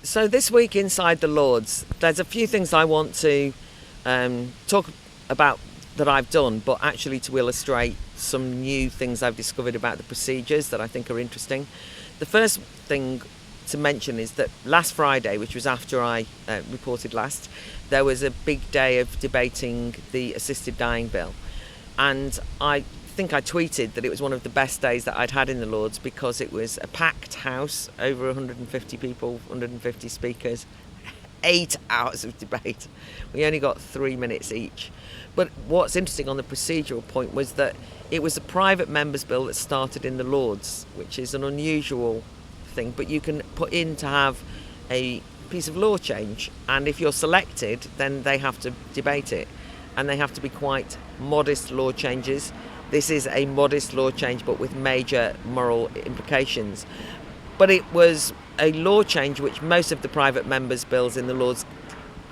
So this week inside the Lords, there's a few things I want to talk about that I've done, but actually to illustrate some new things I've discovered about the procedures that I think are interesting. The first thing to mention is that last Friday, which was after I reported last, there was a big day of debating the assisted dying bill. And I think I tweeted that it was one of the best days that I'd had in the Lords because it was a packed house, over 150 people, 150 speakers, 8 hours of debate. We only got 3 minutes each. But what's interesting on the procedural point was that it was a private members' bill that started in the Lords, which is an unusual thing, but you can put in to have a piece of law change, and if you're selected, then they have to debate it, and they have to be quite modest law changes. This is a modest law change, but with major moral implications. But it was a law change which most of the private members' bills in the Lords,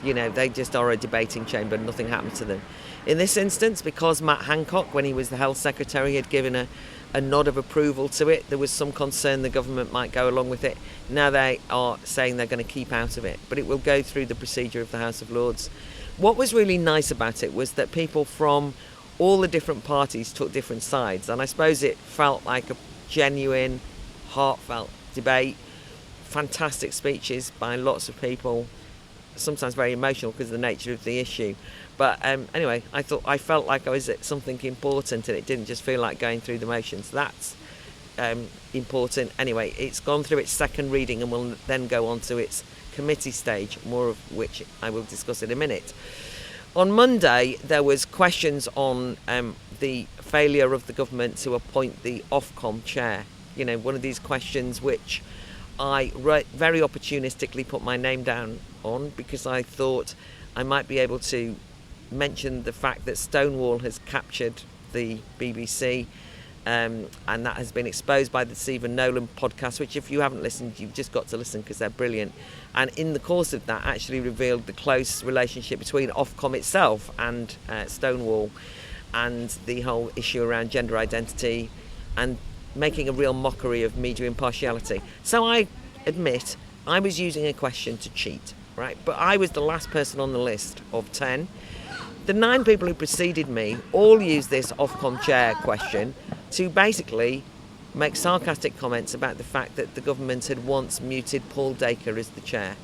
they just are a debating chamber, nothing happened to them. In this instance, because Matt Hancock, when he was the Health Secretary, had given a nod of approval to it, there was some concern the government might go along with it. Now they are saying they're going to keep out of it, but it will go through the procedure of the House of Lords. What was really nice about it was that people from all the different parties took different sides, and I suppose it felt like a genuine, heartfelt debate. Fantastic speeches by lots of people, sometimes very emotional because of the nature of the issue. But anyway, I felt like I was at something important, and it didn't just feel like going through the motions. That's important. Anyway, it's gone through its second reading and will then go on to its committee stage, more of which I will discuss in a minute. On Monday, there was questions on the failure of the government to appoint the Ofcom chair. One of these questions which I very opportunistically put my name down on because I thought I might be able to mention the fact that Stonewall has captured the BBC, and that has been exposed by the Stephen Nolan podcast, which if you haven't listened, you've just got to listen because they're brilliant. And in the course of that, actually revealed the close relationship between Ofcom itself and Stonewall, and the whole issue around gender identity, and making a real mockery of media impartiality. So I admit I was using a question to cheat, right? But I was the last person on the list of 10. The 9 people who preceded me all used this Ofcom chair question to basically make sarcastic comments about the fact that the government had once muted Paul Dacre as the chair.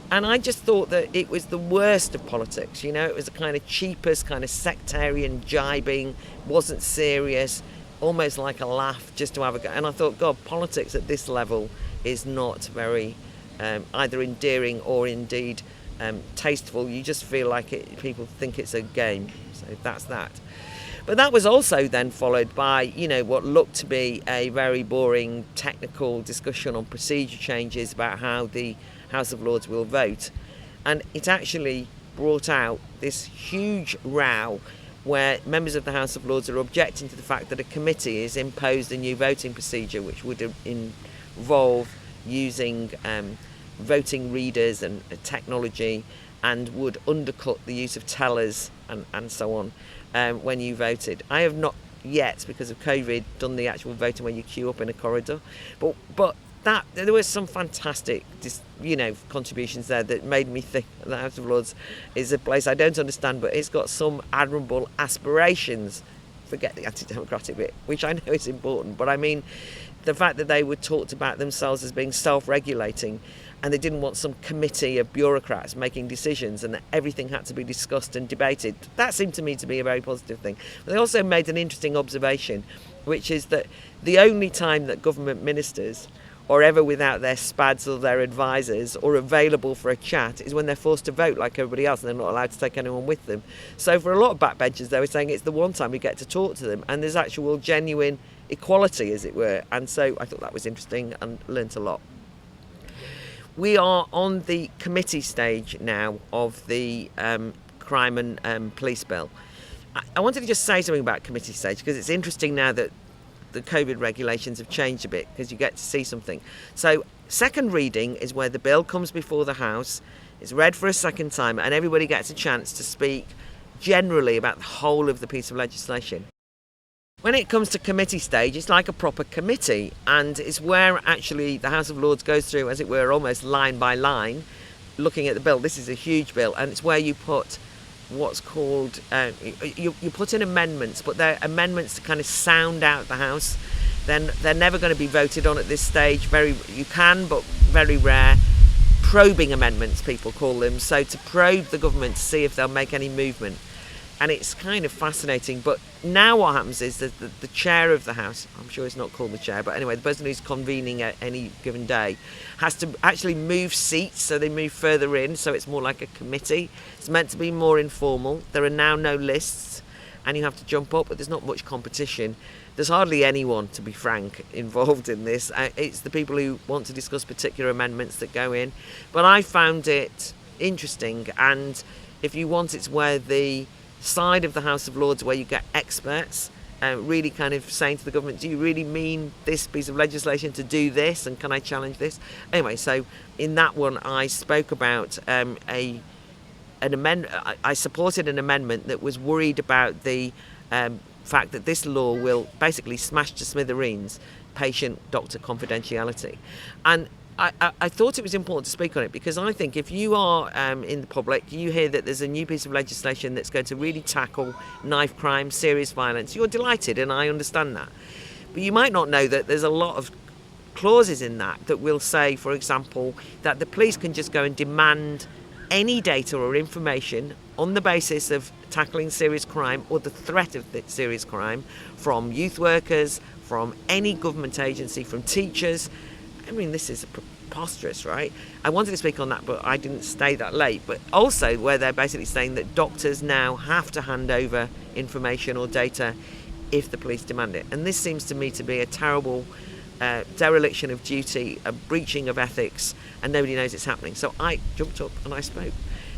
And I just thought that it was the worst of politics. It was a kind of cheapest, kind of sectarian jibing, wasn't serious, almost like a laugh just to have a go. And I thought, God, politics at this level is not very either endearing or indeed tasteful. You just feel like people think it's a game. So that's that. But that was also then followed by, what looked to be a very boring technical discussion on procedure changes about how the House of Lords will vote. And it actually brought out this huge row where members of the House of Lords are objecting to the fact that a committee has imposed a new voting procedure which would involve using voting readers and technology, and would undercut the use of tellers and so on when you voted. I have not yet, because of COVID, done the actual voting where you queue up in a corridor, but that there were some fantastic contributions there that made me think the House of Lords is a place I don't understand, but it's got some admirable aspirations. Forget the anti-democratic bit, which I know is important, but I mean the fact that they were talked about themselves as being self-regulating, and they didn't want some committee of bureaucrats making decisions and that everything had to be discussed and debated. That seemed to me to be a very positive thing. But they also made an interesting observation, which is that the only time that government ministers are ever without their spads or their advisors or available for a chat is when they're forced to vote like everybody else, and they're not allowed to take anyone with them. So for a lot of backbenchers, they were saying it's the one time we get to talk to them, and there's actual genuine equality, as it were. And so I thought that was interesting and learnt a lot. We are on the committee stage now of the crime and police bill. I wanted to just say something about committee stage because it's interesting now that the COVID regulations have changed a bit, because you get to see something. So second reading is where the bill comes before the House, it's read for a second time, and everybody gets a chance to speak generally about the whole of the piece of legislation. When it comes to committee stage, it's like a proper committee, and it's where actually the House of Lords goes through, as it were, almost line by line, looking at the bill. This is a huge bill, and it's where you put what's called you put in amendments, but they're amendments to kind of sound out the House. Then they're never going to be voted on at this stage. You can, but very rare. Probing amendments, people call them. So to probe the government to see if they'll make any movement. And it's kind of fascinating. But now what happens is that the chair of the House, I'm sure it's not called the chair, but anyway, the person who's convening at any given day has to actually move seats, so they move further in, so it's more like a committee. It's meant to be more informal. There are now no lists, and you have to jump up, but there's not much competition. There's hardly anyone, to be frank, involved in this. It's the people who want to discuss particular amendments that go in. But I found it interesting, and if you want, it's where the side of the House of Lords where you get experts really kind of saying to the government, do you really mean this piece of legislation to do this, and can I challenge this? Anyway, so in that one I spoke about an amendment. I supported an amendment that was worried about the fact that this law will basically smash to smithereens patient-doctor confidentiality. And I thought it was important to speak on it because I think if you are in the public, you hear that there's a new piece of legislation that's going to really tackle knife crime, serious violence, you're delighted, and I understand that. But you might not know that there's a lot of clauses in that will say, for example, that the police can just go and demand any data or information on the basis of tackling serious crime or the threat of serious crime from youth workers, from any government agency, from teachers. I mean, this is preposterous, right? I wanted to speak on that, but I didn't stay that late. But also where they're basically saying that doctors now have to hand over information or data if the police demand it. And this seems to me to be a terrible dereliction of duty, a breaching of ethics, and nobody knows it's happening. So I jumped up and I spoke.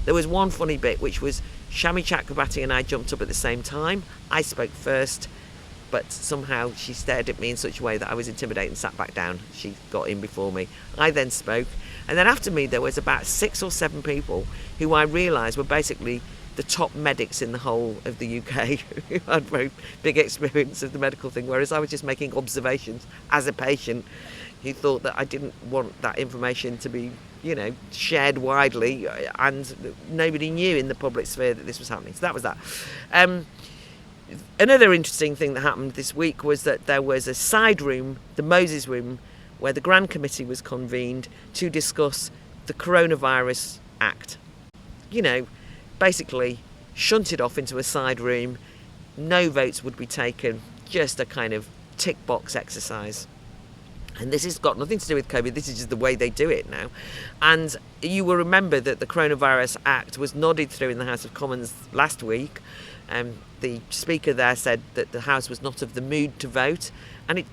There was one funny bit, which was Shami Chakrabarti and I jumped up at the same time. I spoke first, but somehow she stared at me in such a way that I was intimidated and sat back down. She got in before me. I then spoke, and then after me there was about 6 or 7 people who I realised were basically the top medics in the whole of the UK who had very big experience of the medical thing, whereas I was just making observations as a patient who thought that I didn't want that information to be, shared widely, and nobody knew in the public sphere that this was happening. So that was that. Another interesting thing that happened this week was that there was a side room, the Moses Room, where the Grand Committee was convened to discuss the Coronavirus Act. Basically shunted off into a side room, no votes would be taken, just a kind of tick box exercise. And this has got nothing to do with COVID, this is just the way they do it now. And you will remember that the Coronavirus Act was nodded through in the House of Commons last week. The Speaker there said that the House was not of the mood to vote, and it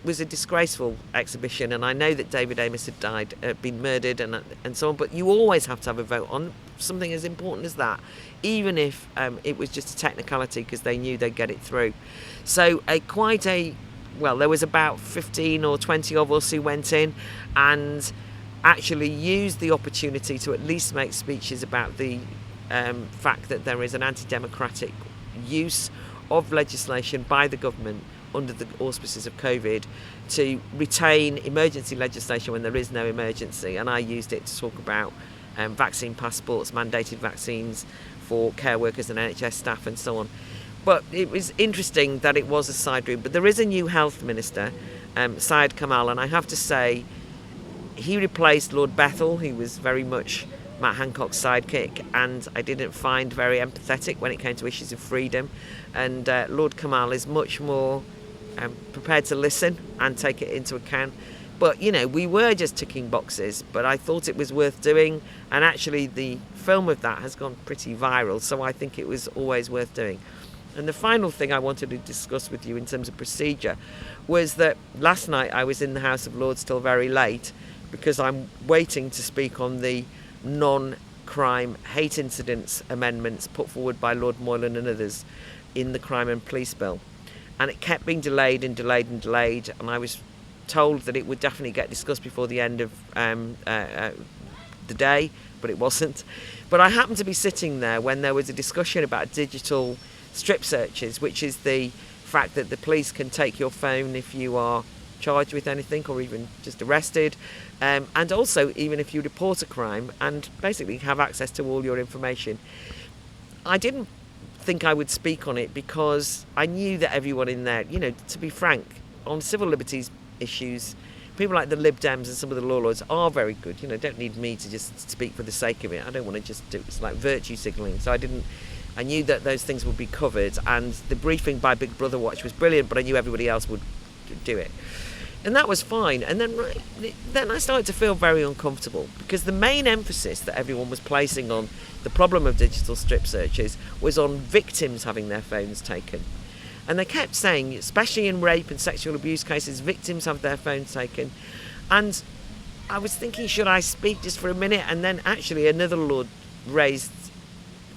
was a disgraceful exhibition. And I know that David Amess had been murdered and so on, but you always have to have a vote on something as important as that, even if it was just a technicality, because they knew they'd get it through. So there was about 15 or 20 of us who went in and actually used the opportunity to at least make speeches about the fact that there is an anti-democratic use of legislation by the government under the auspices of COVID to retain emergency legislation when there is no emergency. And I used it to talk about vaccine passports, mandated vaccines for care workers and NHS staff and so on. But it was interesting that it was a side room. But there is a new health minister, Syed Kamal, and I have to say he replaced Lord Bethell, who was very much Matt Hancock's sidekick, and I didn't find very empathetic when it came to issues of freedom. And Lord Kamal is much more prepared to listen and take it into account. But, we were just ticking boxes, but I thought it was worth doing. And actually the film of that has gone pretty viral, so I think it was always worth doing. And the final thing I wanted to discuss with you in terms of procedure was that last night I was in the House of Lords till very late because I'm waiting to speak on the non-crime hate incidents amendments put forward by Lord Moylan and others in the Crime and Police Bill. And it kept being delayed and delayed and delayed, and I was told that it would definitely get discussed before the end of the day, but it wasn't. But I happened to be sitting there when there was a discussion about digital strip searches, which is the fact that the police can take your phone if you are charged with anything or even just arrested, and also even if you report a crime, and basically have access to all your information. I didn't think I would speak on it because I knew that everyone in there, to be frank, on civil liberties issues, people like the Lib Dems and some of the law lords are very good. Don't need me to just speak for the sake of it. I don't want to just do it's like virtue signalling. So I knew that those things would be covered, and the briefing by Big Brother Watch was brilliant, but I knew everybody else would do it. And that was fine. And then I started to feel very uncomfortable because the main emphasis that everyone was placing on the problem of digital strip searches was on victims having their phones taken. And they kept saying, especially in rape and sexual abuse cases, victims have their phones taken. And I was thinking, should I speak just for a minute? And then actually another lord raised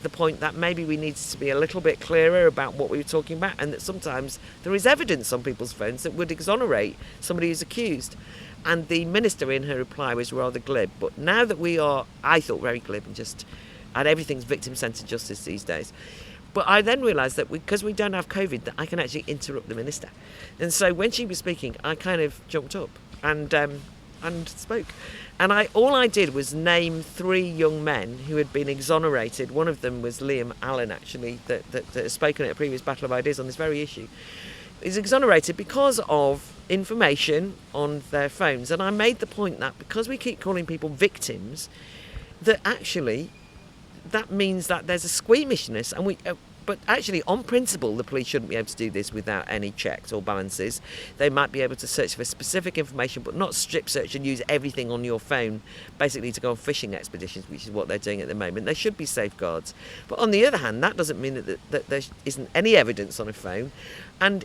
the point that maybe we needed to be a little bit clearer about what we were talking about, and that sometimes there is evidence on people's phones that would exonerate somebody who's accused. And the minister in her reply was rather glib. But now that I thought very glib and everything's victim-centred justice these days. But I then realised that because we don't have COVID, that I can actually interrupt the minister. And so when she was speaking, I kind of jumped up and spoke. And all I did was name 3 young men who had been exonerated. One of them was Liam Allen, actually, that has spoken at a previous Battle of Ideas on this very issue. He's exonerated because of information on their phones. And I made the point that because we keep calling people victims, that actually that means that there's a squeamishness, and but actually, on principle, the police shouldn't be able to do this without any checks or balances. They might be able to search for specific information, but not strip search and use everything on your phone, basically to go on fishing expeditions, which is what they're doing at the moment. There should be safeguards. But on the other hand, that doesn't mean that there isn't any evidence on a phone. And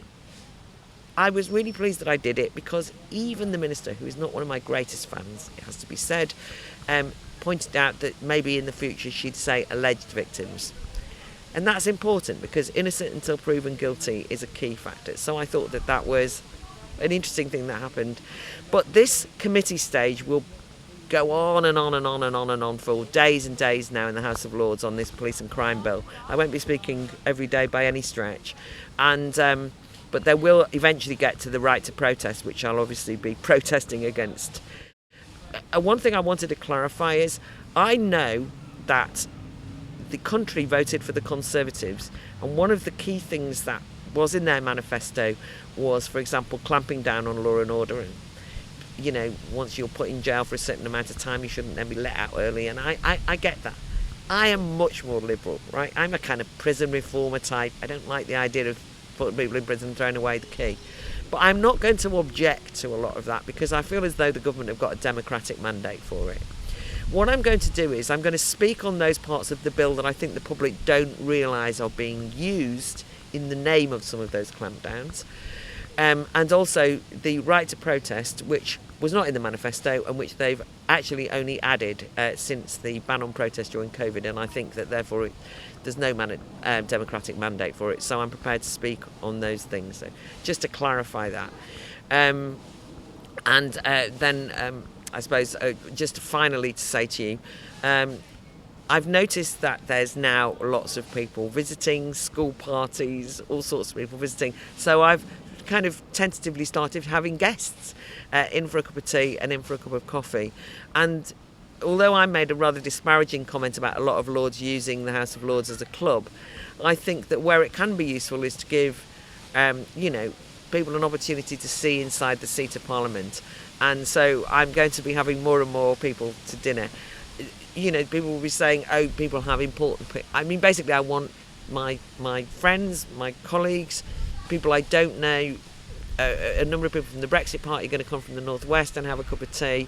I was really pleased that I did it, because even the minister, who is not one of my greatest fans, it has to be said, pointed out that maybe in the future she'd say alleged victims. And that's important, because innocent until proven guilty is a key factor. So I thought that was an interesting thing that happened. But this committee stage will go on and on and on and on and on for days and days now in the House of Lords on this police and crime bill. I won't be speaking every day by any stretch. But they will eventually get to the right to protest, which I'll obviously be protesting against. One thing I wanted to clarify is I know that the country voted for the Conservatives, and one of the key things that was in their manifesto was, for example, clamping down on law and order, and once you're put in jail for a certain amount of time, you shouldn't then be let out early. And I get that. I am much more liberal, right? I'm a kind of prison reformer type. I don't like the idea of putting people in prison and throwing away the key. But I'm not going to object to a lot of that, because I feel as though the government have got a democratic mandate for it. What I'm going to do is I'm going to speak on those parts of the bill that I think the public don't realise are being used in the name of some of those clampdowns, and also the right to protest, which was not in the manifesto and which they've actually only added since the ban on protest during COVID, and I think that therefore there's no democratic mandate for it. So I'm prepared to speak on those things. So just to clarify that. Then I suppose just finally to say to you, I've noticed that there's now lots of people visiting, school parties, all sorts of people visiting. So I've kind of tentatively started having guests in for a cup of tea and in for a cup of coffee. And although I made a rather disparaging comment about a lot of Lords using the House of Lords as a club, I think that where it can be useful is to give, people an opportunity to see inside the seat of Parliament. And so I'm going to be having more and more people to dinner. People will be saying, oh, people have important... basically I want my friends, my colleagues, people I don't know, a number of people from the Brexit Party are going to come from the Northwest and have a cup of tea.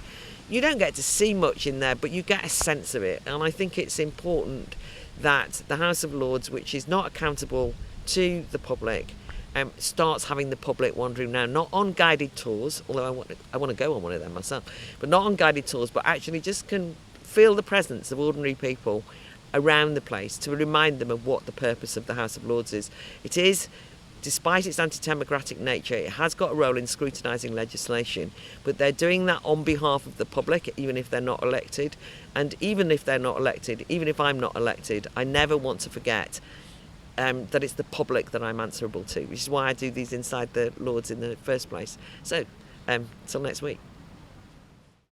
You don't get to see much in there, but you get a sense of it. And I think it's important that the House of Lords, which is not accountable to the public, starts having the public wandering around, not on guided tours, although I want to go on one of them myself, but not on guided tours, but actually just can feel the presence of ordinary people around the place to remind them of what the purpose of the House of Lords is. It is, despite its anti-democratic nature, it has got a role in scrutinising legislation, but they're doing that on behalf of the public, even if they're not elected. And even if they're not elected, even if I'm not elected, I never want to forget that it's the public that I'm answerable to, which is why I do these inside the Lords in the first place. So, till next week.